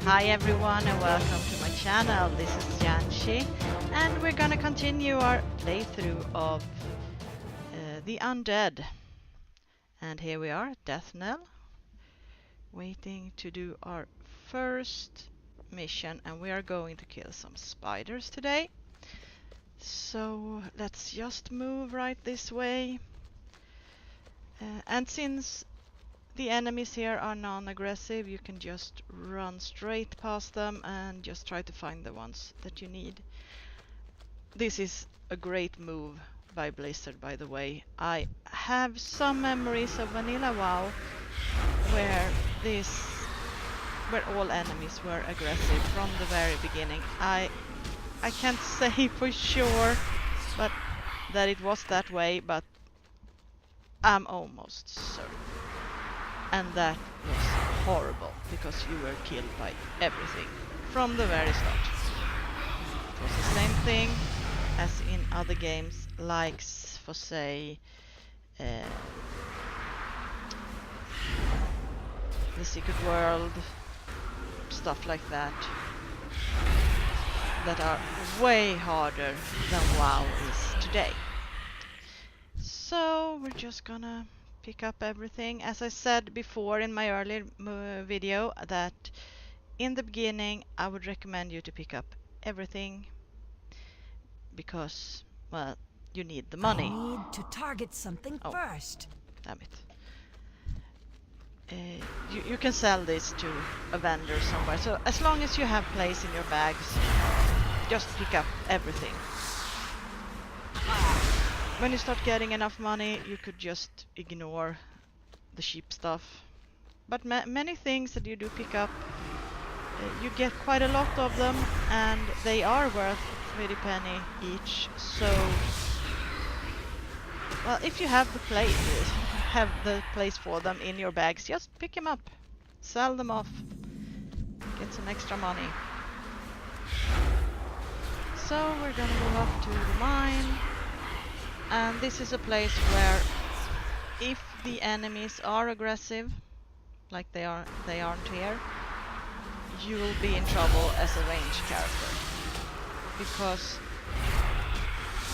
Hi everyone and welcome to my channel. This is Janshi and we're gonna continue our playthrough of the Undead. And here we are at Death Knell, waiting to do our first mission, and we are going to kill some spiders today. So let's just move right this way. And since the enemies here are non-aggressive, you can just run straight past them and just try to find the ones that you need. This is a great move by Blizzard, by the way. I have some memories of Vanilla WoW where all enemies were aggressive from the very beginning. I can't say for sure but that it was that way, but I'm almost certain. And that was horrible, because you were killed by everything from the very start. It was the same thing as in other games, like for say the Secret World, stuff like that are way harder than WoW is today. So we're just gonna pick up everything. As I said before in my earlier video, that in the beginning I would recommend you to pick up everything because, well, you need the money. I need to target something first. Damn it. You can sell this to a vendor somewhere, so as long as you have place in your bags, just pick up everything. When you start getting enough money, you could just ignore the cheap stuff. But many things that you do pick up, you get quite a lot of them, and they are worth 30 penny each. So, well, if you have the place for them in your bags, just pick them up, sell them off, get some extra money. So we're gonna move up to the mine. And this is a place where, if the enemies are aggressive, like they aren't here, you will be in trouble as a ranged character. Because,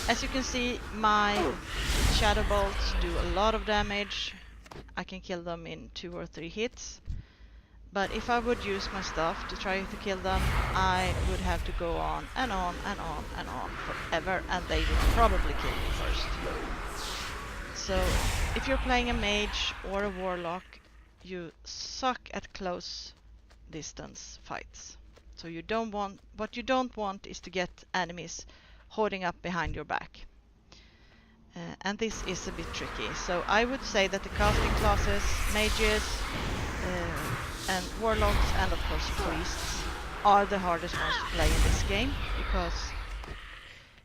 as you can see, my shadow bolts do a lot of damage. I can kill them in 2 or 3 hits. But if I would use my stuff to try to kill them, I would have to go on and on and on and on forever, and they would probably kill me first. So if you're playing a mage or a warlock, you suck at close distance fights. So what you don't want is to get enemies holding up behind your back. And this is a bit tricky. So I would say that the casting classes, mages, and warlocks, and of course priests, are the hardest ones to play in this game, because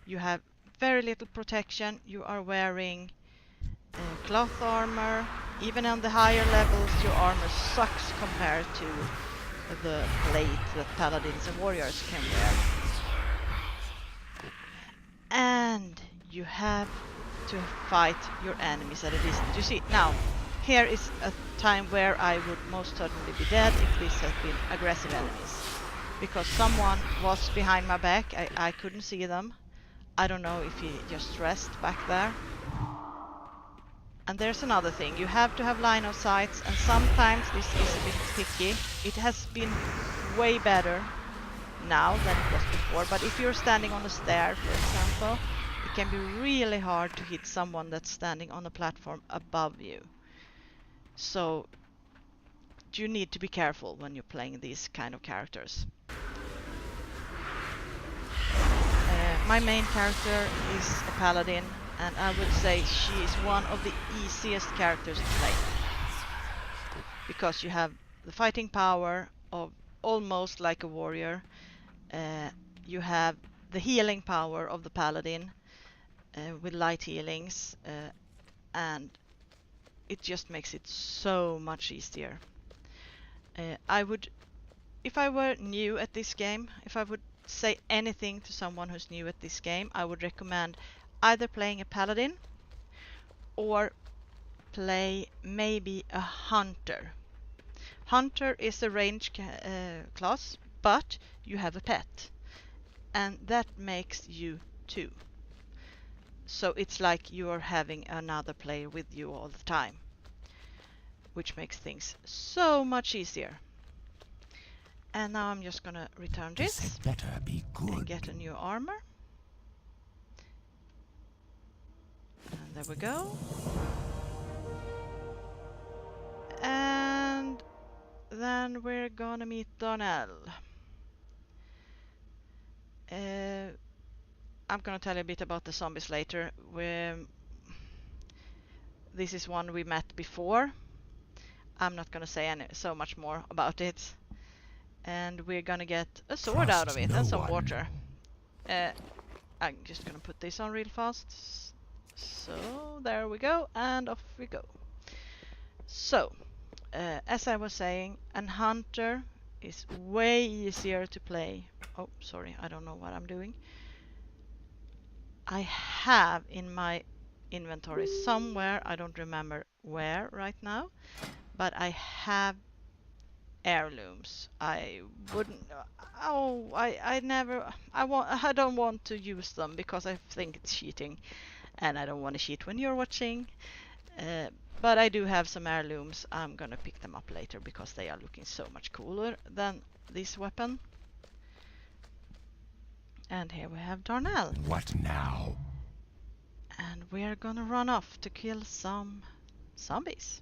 you have very little protection. You are wearing cloth armor. Even on the higher levels, your armor sucks compared to the plate that paladins and warriors can wear. And you have to fight your enemies at a distance. You see, now, here is a time where I would most certainly be dead if this had been aggressive enemies. Because someone was behind my back, I couldn't see them. I don't know if he just rested back there. And there's another thing, you have to have line of sights, and sometimes this is a bit picky. It has been way better now than it was before, but if you're standing on a stair, for example, it can be really hard to hit someone that's standing on a platform above you. So you need to be careful when you're playing these kind of characters. My main character is a paladin, and I would say she is one of the easiest characters to play, because you have the fighting power of almost like a warrior. You have the healing power of the paladin with light healings, and it just makes it so much easier. If I were new at this game, if I would say anything to someone who's new at this game, I would recommend either playing a paladin or play maybe a hunter. Hunter is a range class, but you have a pet, and that makes you 2. So it's like you are having another player with you all the time, which makes things so much easier. And now I'm just gonna return this had better be good. and get a new armor. And there we go. And then we're gonna meet Darnell. I'm gonna tell you a bit about the zombies later. This is one we met before. I'm not gonna say so much more about it. And we're gonna get a sword out of it and some water. I'm just gonna put this on real fast. So there we go, and off we go. So, as I was saying, an hunter is way easier to play. Oh, sorry, I don't know what I'm doing. I have in my inventory somewhere, I don't remember where right now, but I have heirlooms. I wouldn't. Oh, I never. I don't want to use them because I think it's cheating, and I don't want to cheat when you're watching. But I do have some heirlooms. I'm gonna pick them up later because they are looking so much cooler than this weapon. And here we have Darnell. What now? And we're gonna run off to kill some zombies.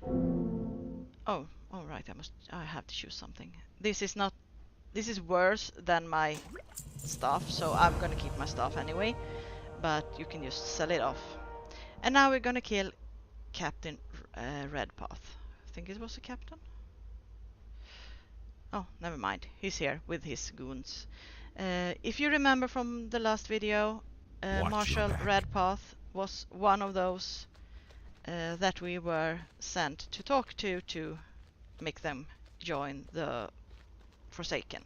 Oh, all right. I have to choose something. This is worse than my stuff, so I'm gonna keep my stuff anyway. But you can just sell it off. And now we're gonna kill Captain Redpath. I think it was a captain. Oh, never mind. He's here with his goons. If you remember from the last video, Marshal Redpath was one of those that we were sent to talk to make them join the Forsaken.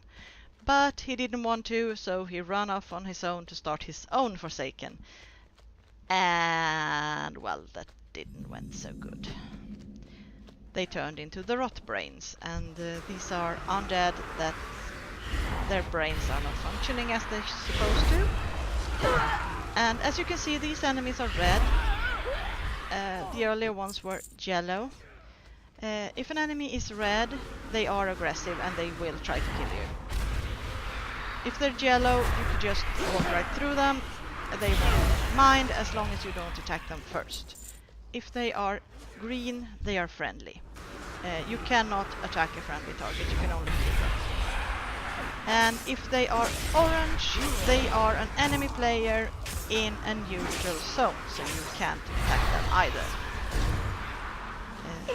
But he didn't want to, so he ran off on his own to start his own Forsaken. And, well, that didn't went so good. They turned into the rot brains, and these are undead that their brains are not functioning as they're supposed to. And as you can see, these enemies are red. The earlier ones were yellow. If an enemy is red, they are aggressive and they will try to kill you. If they're yellow, you could just walk right through them. They won't mind as long as you don't attack them first. If they are green, they are friendly. You cannot attack a friendly target, you can only kill them. And if they are orange, they are an enemy player in a neutral zone, so you can't attack them either.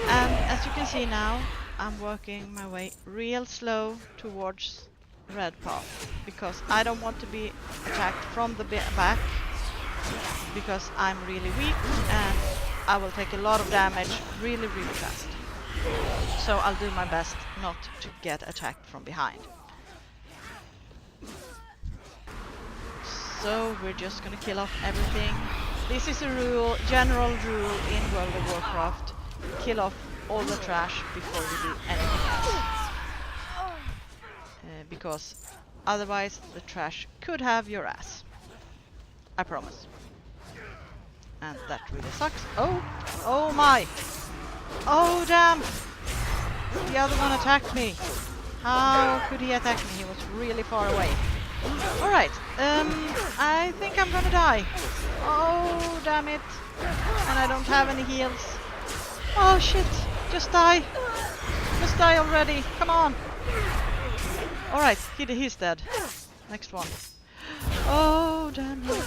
And as you can see now, I'm working my way real slow towards Redpath, because I don't want to be attacked from the back, because I'm really weak and I will take a lot of damage really fast. So I'll do my best not to get attacked from behind. So we're just gonna kill off everything. This is a general rule in World of Warcraft. Kill off all the trash before you do anything else. Because otherwise the trash could have your ass. I promise. And that really sucks. Oh my! Oh damn! The other one attacked me. How could he attack me? He was really far away. Alright, I think I'm gonna die. Oh, damn it. And I don't have any heals. Oh shit, just die. Just die already, come on. Alright, he's dead. Next one. Oh, damn it.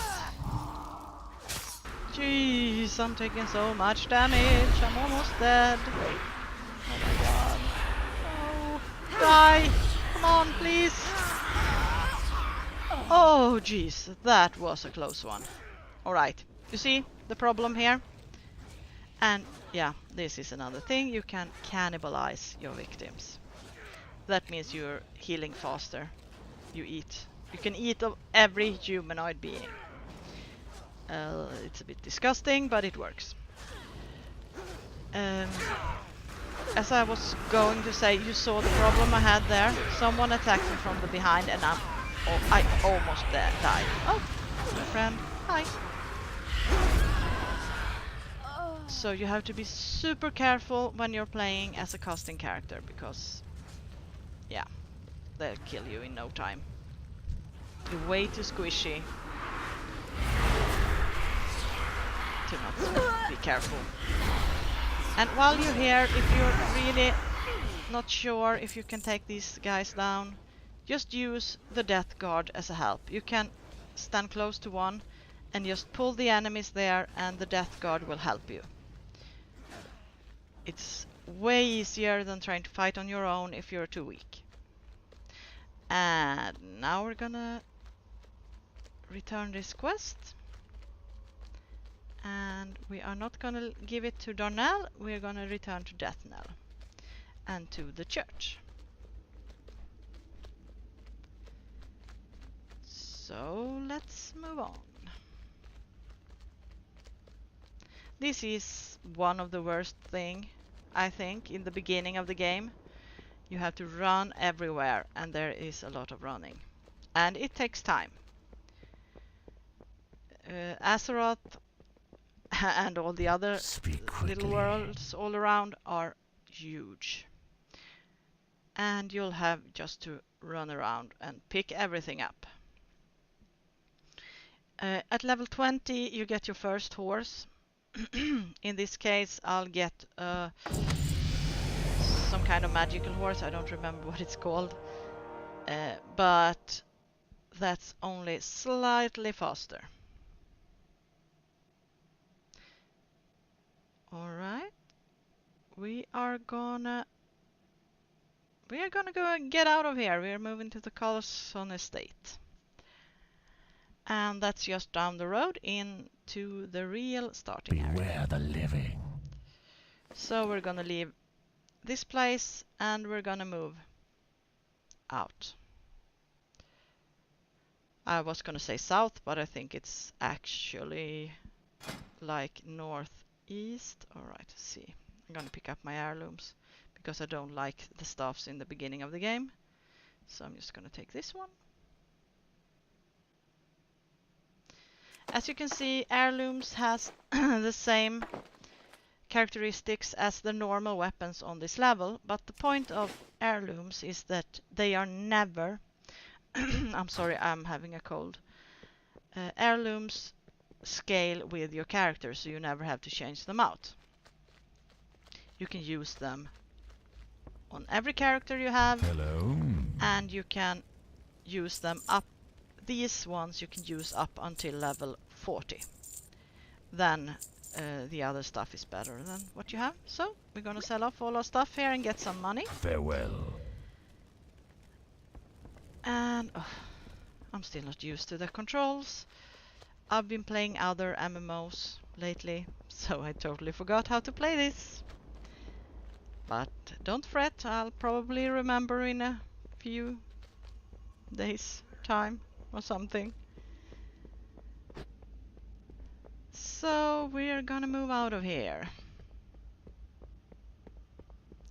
Jeez, I'm taking so much damage. I'm almost dead. Oh my god. Oh, die. Come on, please. Oh, jeez, that was a close one. Alright, you see the problem here? And yeah, this is another thing. You can cannibalize your victims. That means you're healing faster. You can eat of every humanoid being. It's a bit disgusting, but it works. as I was going to say, you saw the problem I had there. Someone attacked me from the behind and I almost died. Oh, my friend. Hi. So you have to be super careful when you're playing as a casting character because, yeah, they'll kill you in no time. You're way too squishy to not be careful. And while you're here, if you're really not sure if you can take these guys down, just use the death guard as a help. You can stand close to one and just pull the enemies there and the death guard will help you. It's way easier than trying to fight on your own if you're too weak. And now we're gonna return this quest. And we are not gonna give it to Darnell, we're gonna return to Deathnell and to the church. So let's move on. This is one of the worst thing, I think, in the beginning of the game. You have to run everywhere and there is a lot of running. And it takes time. Azeroth and all the other little worlds all around are huge. And you'll have just to run around and pick everything up. At level 20 you get your first horse. In this case I'll get some kind of magical horse, I don't remember what it's called. But that's only slightly faster. Alright. We are gonna go and get out of here. We are moving to the Carlson estate. And that's just down the road into the real starting area. Beware the living. So we're gonna leave this place and we're gonna move out. I was gonna say south, but I think it's actually like northeast. Alright, let's see. I'm gonna pick up my heirlooms because I don't like the staffs in the beginning of the game. So I'm just gonna take this one. As you can see, heirlooms has the same characteristics as the normal weapons on this level, but the point of heirlooms is that they are never I'm sorry, I'm having a cold. Heirlooms scale with your character, so you never have to change them out. You can use them on every character you have. Hello. And you can use them up. These ones you can use up until level 40. Then the other stuff is better than what you have. So we're gonna sell off all our stuff here and get some money. Farewell. And I'm still not used to the controls. I've been playing other MMOs lately, so I totally forgot how to play this. But don't fret, I'll probably remember in a few days time or something. So we're gonna move out of here.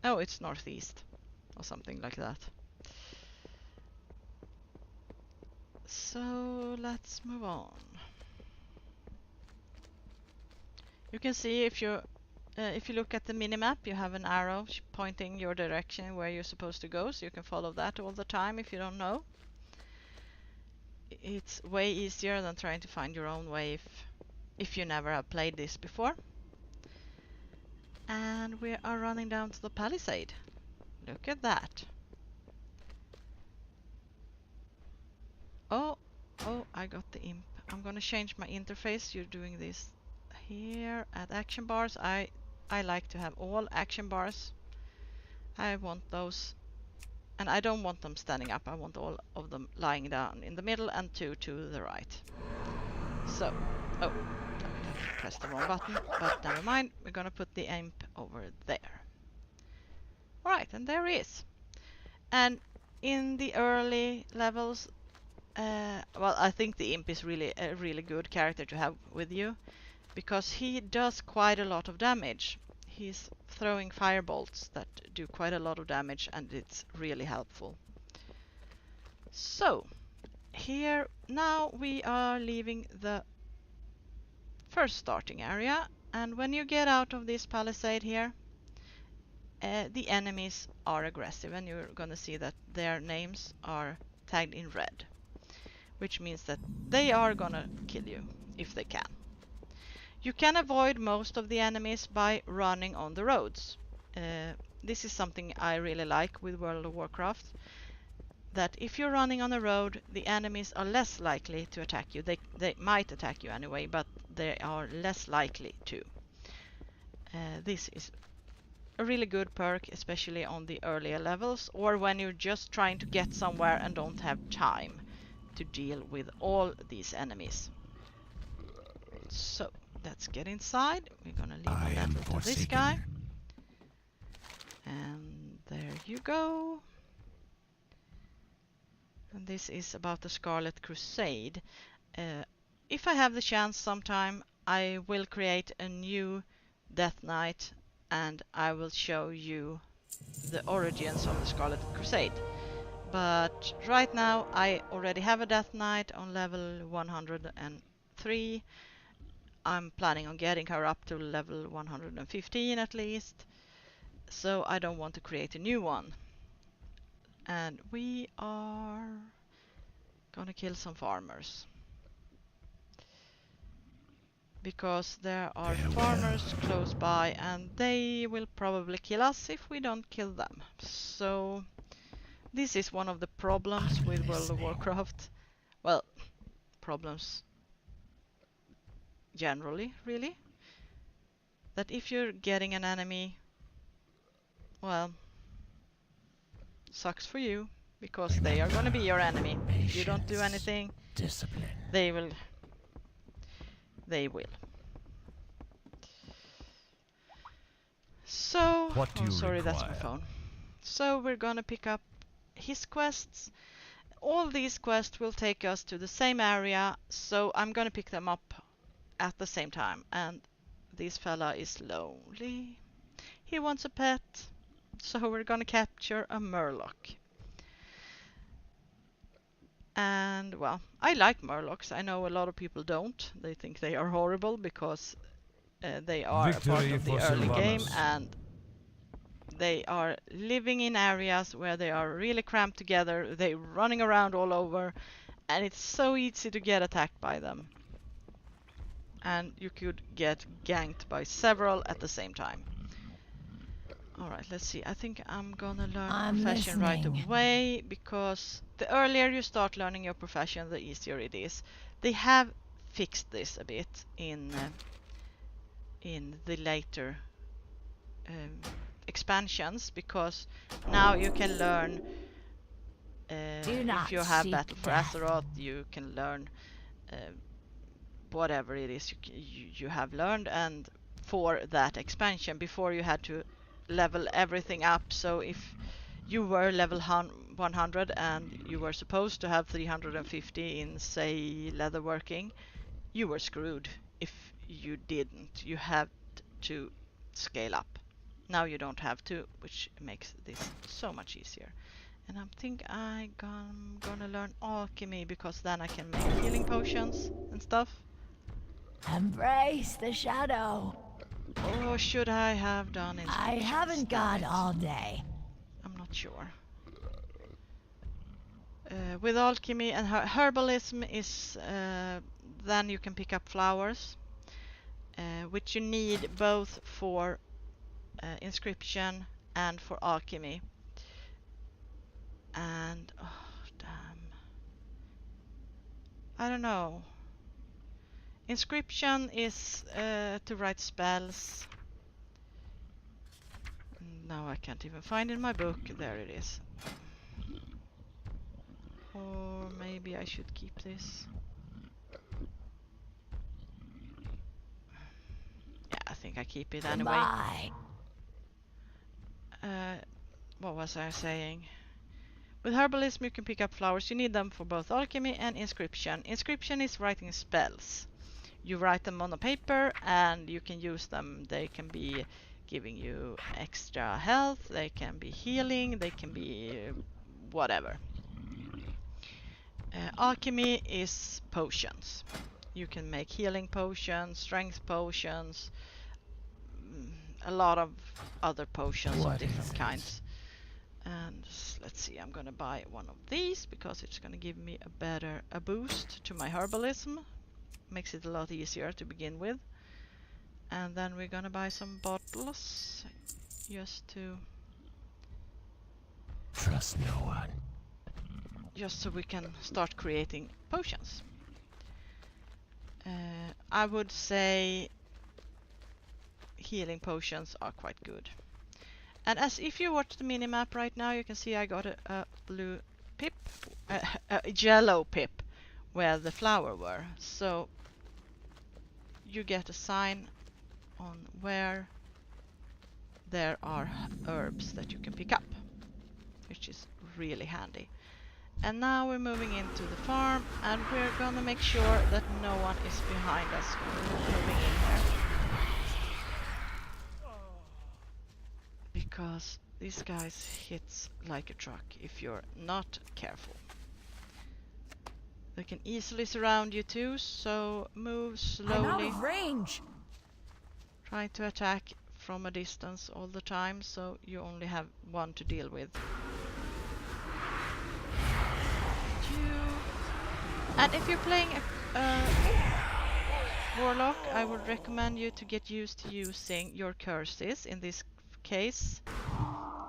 Oh, it's northeast or something like that. So let's move on. You can see if you look at the minimap, you have an arrow pointing your direction where you're supposed to go, so you can follow that all the time if you don't know. It's way easier than trying to find your own way if you never have played this before. And we are running down to the palisade. Look at that. Oh, I got the imp. I'm gonna change my interface. You're doing this here at action bars. I like to have all action bars. I want those, and I don't want them standing up. I want all of them lying down in the middle and two to the right. So, I pressed the wrong button, but never mind. We're gonna put the imp over there. Alright, and there he is. And in the early levels, well, I think the imp is really a really good character to have with you, because he does quite a lot of damage. He's throwing firebolts that do quite a lot of damage, and it's really helpful. So here now we are leaving the first starting area, and when you get out of this palisade here, the enemies are aggressive, and you're gonna see that their names are tagged in red, which means that they are gonna kill you if they can. You can avoid most of the enemies by running on the roads. This is something I really like with World of Warcraft, that if you're running on a road, the enemies are less likely to attack you. They might attack you anyway, but they are less likely to. This is a really good perk, especially on the earlier levels, or when you're just trying to get somewhere and don't have time to deal with all these enemies. So let's get inside. We're gonna leave that to this guy. And there you go. And this is about the Scarlet Crusade. If I have the chance sometime, I will create a new Death Knight, and I will show you the origins of the Scarlet Crusade. But right now I already have a Death Knight on level 103. I'm planning on getting her up to level 115 at least, so I don't want to create a new one. And we are gonna kill some farmers, because there are farmers close by and they will probably kill us if we don't kill them. So this is one of the problems with World of Warcraft. Well, problems generally, really. That if you're getting an enemy, well, sucks for you, because they are going to be your enemy. If you don't do anything, discipline. They will. So, What do you sorry, that's my require? phone. So we're gonna pick up his quests. All these quests will take us to the same area, so I'm gonna pick them up at the same time. And this fella is lonely. He wants a pet, so we're gonna capture a Murloc. And well, I like Murlocs. I know a lot of people don't. They think they are horrible because they are a part Victory of the for early game, Sylvanas. and they are living in areas where they are really cramped together. They're running around all over, and it's so easy to get attacked by them. And you could get ganked by several at the same time. Alright, let's see. I think I'm gonna learn a profession right away, because the earlier you start learning your profession, the easier it is. They have fixed this a bit in the later expansions, because now you can learn if you have Battle for Azeroth, you can learn whatever it is you have learned, and for that expansion. Before you had to level everything up, so if you were level 100 and you were supposed to have 350 in, say, leatherworking, you were screwed if you didn't. You had to scale up. Now you don't have to, which makes this so much easier. And I think I'm gonna learn alchemy, because then I can make healing potions and stuff. Embrace the shadow. Or should I have done it? I haven't got all day. I'm not sure. With alchemy and herbalism is then you can pick up flowers, which you need both for inscription and for alchemy. And oh damn, I don't know. Inscription is to write spells. Now I can't even find it in my book. There it is. Or maybe I should keep this. Yeah, I think I keep it anyway. Goodbye. What was I saying? With herbalism you can pick up flowers. You need them for both alchemy and inscription. Inscription is writing spells. You write them on a paper and you can use them. They can be giving you extra health, they can be healing, they can be whatever. Alchemy is potions. You can make healing potions, strength potions, a lot of other potions of different kinds. And let's see, I'm gonna buy one of these because it's gonna give me a boost to my herbalism. Makes it a lot easier to begin with. And then we're gonna buy some bottles just Trust no one. so we can start creating potions. I would say healing potions are quite good. And as if you watch the minimap right now, you can see I got a blue pip, a yellow pip where the flower were. So you get a sign on where there are herbs that you can pick up, which is really handy. And now we're moving into the farm, and we're gonna make sure that no one is behind us when we're moving in here. Because these guys hits like a truck if you're not careful. They can easily surround you too, so move slowly. I'm out of range. Try to attack from a distance all the time, so you only have one to deal with. And if you're playing a Warlock, I would recommend you to get used to using your curses. In this case,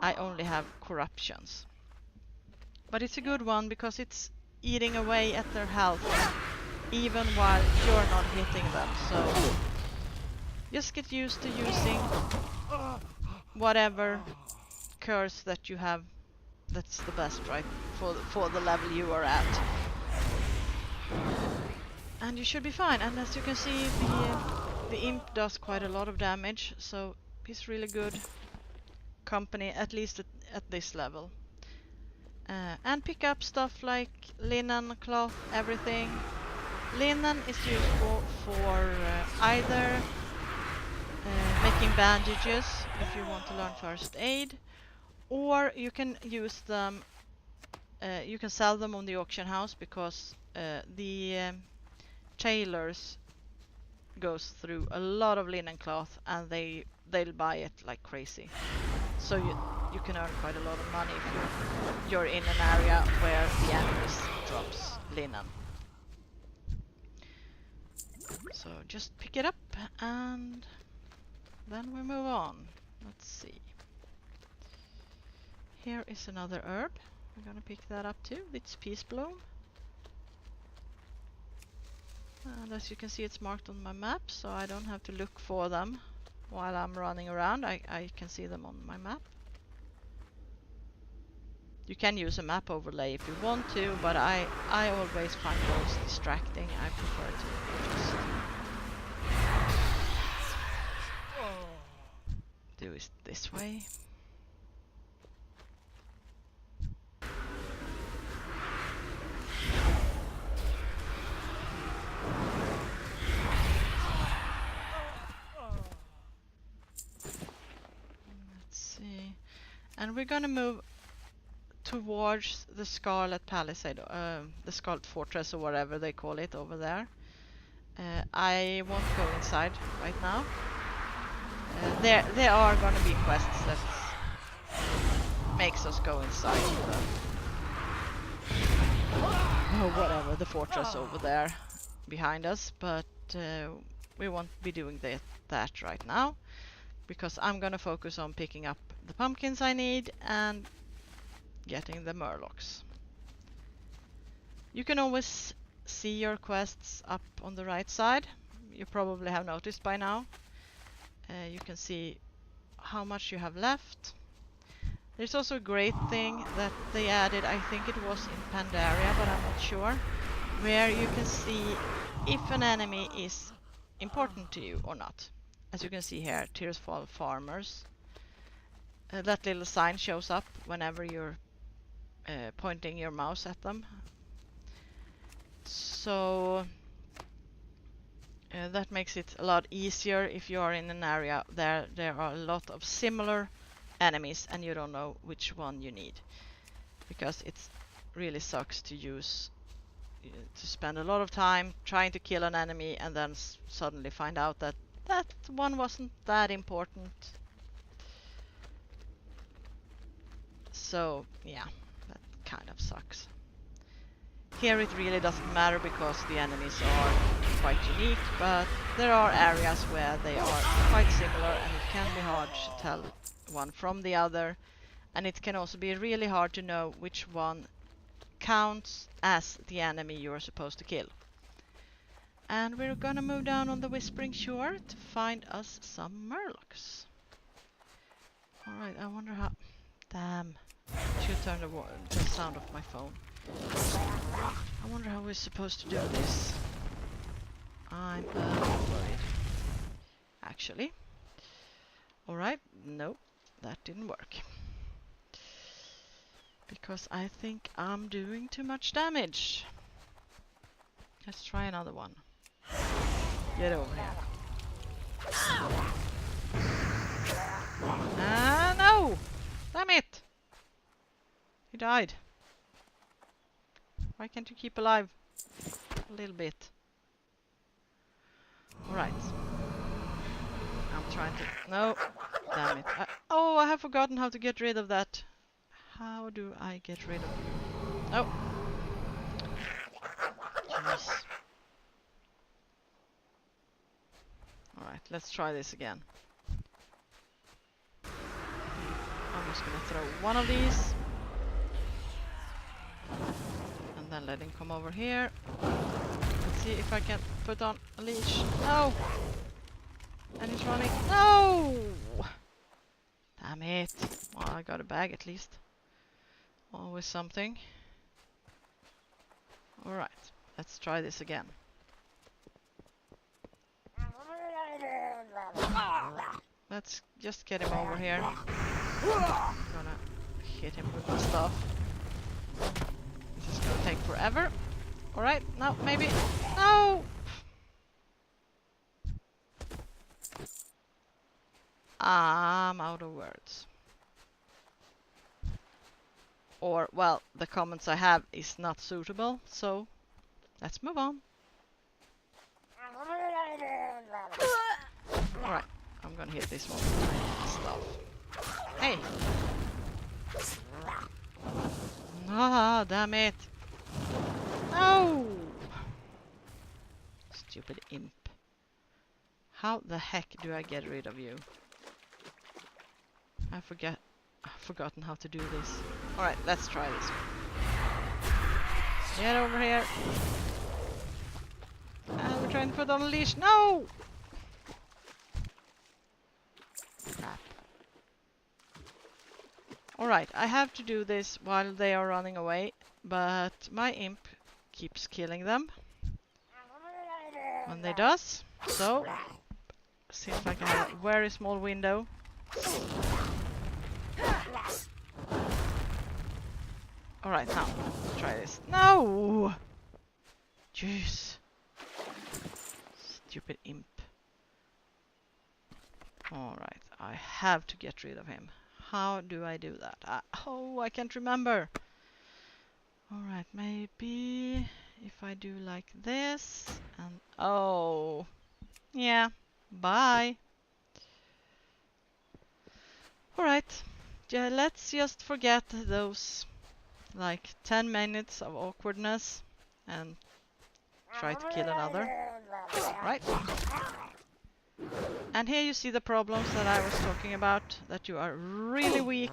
I only have corruptions. But it's a good one because it's eating away at their health even while you're not hitting them. So just get used to using whatever curse that you have that's the best, right, for the level you are at. And you should be fine. And as you can see, the imp does quite a lot of damage, so he's really good company, at least at this level. And pick up stuff like linen, cloth, everything. Linen is useful for either making bandages if you want to learn first aid, or you can use them, you can sell them on the auction house, because the tailors goes through a lot of linen cloth and they'll buy it like crazy. So you can earn quite a lot of money if you're in an area where the enemies drops linen. So just pick it up and then we move on. Let's see. Here is another herb. We're gonna pick that up too. It's peace bloom. And as you can see, it's marked on my map, so I don't have to look for them while I'm running around. I can see them on my map. You can use a map overlay if you want to, but I always find those distracting. I prefer to just do it this way. And we're gonna move towards the Scarlet Palisade, the Scarlet Fortress, or whatever they call it over there. I won't go inside right now. There are gonna be quests that makes us go inside or whatever, the fortress over there behind us, but we won't be doing that right now, because I'm gonna focus on picking up the pumpkins I need and getting the murlocs. You can always see your quests up on the right side. You probably have noticed by now. You can see how much you have left. There's also a great thing that they added, I think it was in Pandaria, but I'm not sure, where you can see if an enemy is important to you or not. As you can see here, Tearsfall Farmers. That little sign shows up whenever you're pointing your mouse at them. So That makes it a lot easier if you are in an area there are a lot of similar enemies and you don't know which one you need, because it really sucks to spend a lot of time trying to kill an enemy and then suddenly find out that that one wasn't that important. So yeah, that kind of sucks. Here it really doesn't matter because the enemies are quite unique, but there are areas where they are quite similar and it can be hard to tell one from the other, and it can also be really hard to know which one counts as the enemy you're supposed to kill. And we're gonna move down on the Whispering Shore to find us some Murlocs. Alright, I wonder how... Damn. Should turn the sound off my phone. I wonder how we're supposed to do this. I'm worried. Actually. Alright, no, that didn't work. Because I think I'm doing too much damage. Let's try another one. Get over here. Ah, no! Damn it! He died. Why can't you keep alive? A little bit. Alright. I'm trying to... No! Damn it. Oh, I have forgotten how to get rid of that. How do I get rid of you? Oh! Jeez. Alright, let's try this again. I'm just gonna throw one of these. And then let him come over here. Let's see if I can put on a leash. No! And he's running. No! Damn it. Well, I got a bag at least. Always something. Alright, let's try this again. Let's just get him over here. I'm gonna hit him with my stuff. This is gonna take forever. Alright, now maybe. No! I'm out of words. Or, well, the comments I have is not suitable, so let's move on. Alright, I'm gonna hit this one with stuff. Hey! Ah, damn it! No! Stupid imp. How the heck do I get rid of you? I've forgotten how to do this. Alright, let's try this one. Get over here. And we're trying to put on a leash. No! Crap. Alright, I have to do this while they are running away, but my imp keeps killing them when they does. So, seems like I have a very small window. Alright, now, let's try this. No! Jeez. Stupid imp. Alright, I have to get rid of him. How do I do that? Oh, I can't remember. Alright, maybe if I do like this and... Oh, yeah, bye. Alright, yeah, let's just forget those like 10 minutes of awkwardness and try to kill another. Right. And here you see the problems that I was talking about, that you are really weak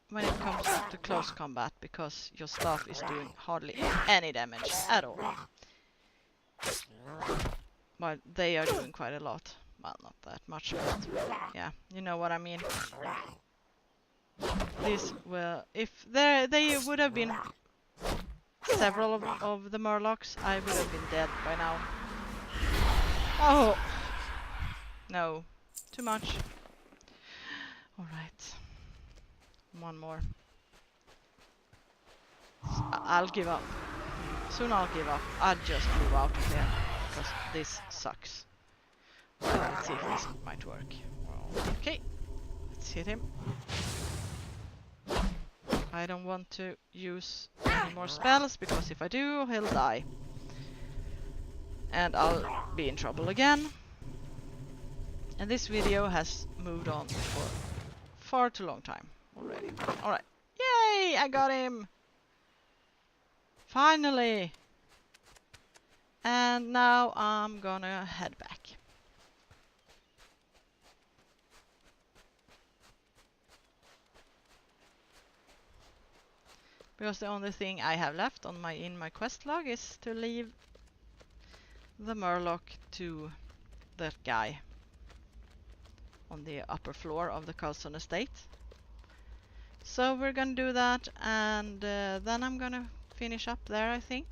when it comes to close combat because your staff is doing hardly any damage at all. But they are doing quite a lot. Well, not that much, but yeah, you know what I mean. These were, if they would have been several of the Murlocs, I would have been dead by now. Oh! No, too much. Alright. One more. I'll give up. Soon I'll give up. I'll just move out of here. because this sucks. Let's see if this might work. Okay, let's hit him. I don't want to use any more spells, because if I do, he'll die. And I'll be in trouble again. And this video has moved on for far too long time already. Alright. Yay! I got him! Finally! And now I'm gonna head back. Because the only thing I have left on in my quest log is to leave the Murloc to that guy on the upper floor of the Carlson estate. So we're gonna do that, and then I'm gonna finish up there, I think.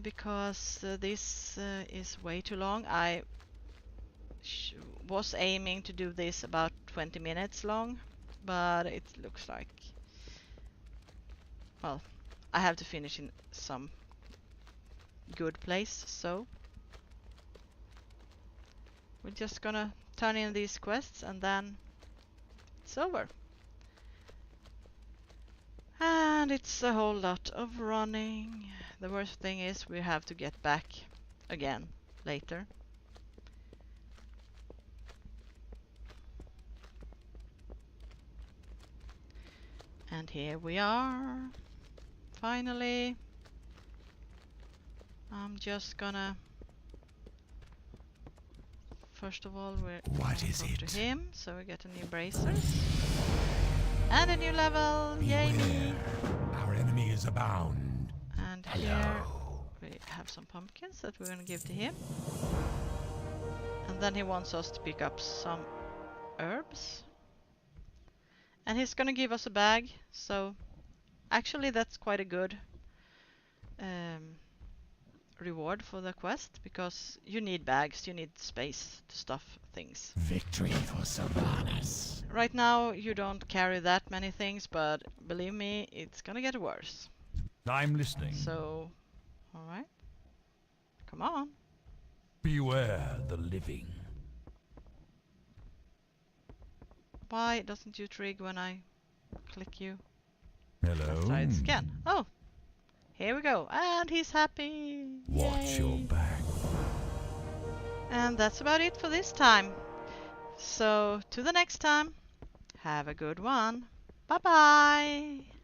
Because this is way too long. I was aiming to do this about 20 minutes long, but it looks like, well, I have to finish in some good place, so we're just gonna turn in these quests and then it's over. And it's a whole lot of running. The worst thing is we have to get back again later. And here we are. Finally. I'm just gonna... First of all, we're What is going it? to him, so we get a new bracers. And a new level! Yay me! Beware. Our enemy is abound. And here Hello. we have some pumpkins that we're gonna give to him. And then he wants us to pick up some herbs. And he's gonna give us a bag, so actually that's quite a good reward for the quest, because you need bags, you need space to stuff things. Victory for Sylvanas. Right now you don't carry that many things, but believe me, it's gonna get worse. I'm listening. So, alright. Come on. Beware the living. Why doesn't you trig when I click you? Hello. Let's try it again. Oh! Here we go. And he's happy! Watch Yay. your back. And that's about it for this time. So, to the next time. Have a good one. Bye bye!